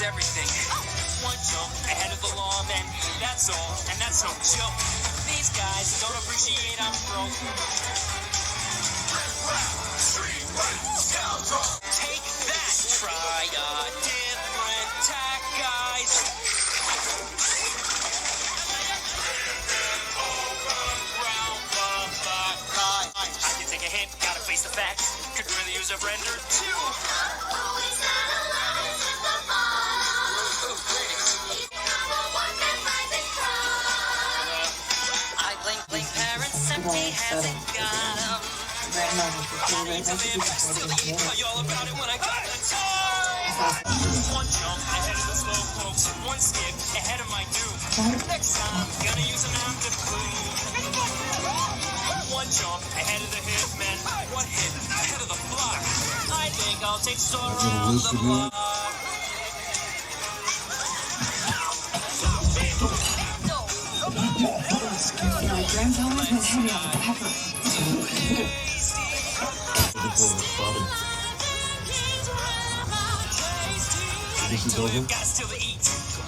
is everything. One jump ahead of the law, man, that's all, and that's no joke. These guys don't appreciate I'm broke. Take that, try a different tack, guys. I can take a hit, gotta face the facts. Could really use a render too. I blink parents, empty hands and got 'em. I need to live, I still eat. Tell you all about it when I got the time. One jump ahead of the slow folks, one skip ahead of my doom. Next time, gonna use an amplitude. One jump ahead of the hitman, one hit ahead of the block. I think I'll take Sora around the block. My grandfather was heavy on the pepper. This is over.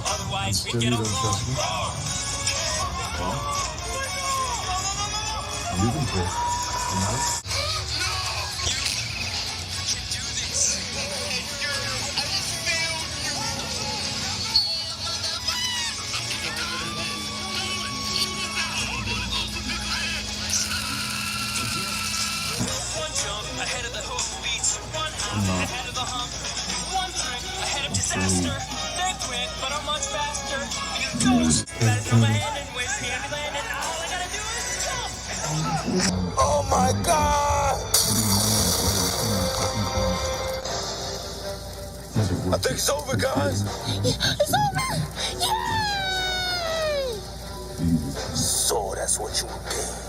Otherwise, we Still get you along. don't trust me? Well, you can talk. Tonight? One jump ahead of the hoofbeats, one hop ahead of the hump, one trick ahead of disaster. They're quick, but I'm much faster. You ghost, better throw my hand and wish me happy land, and all I gotta do is jump. Oh my God! I think it's over, guys. It's over! Yay! So that's what you would be.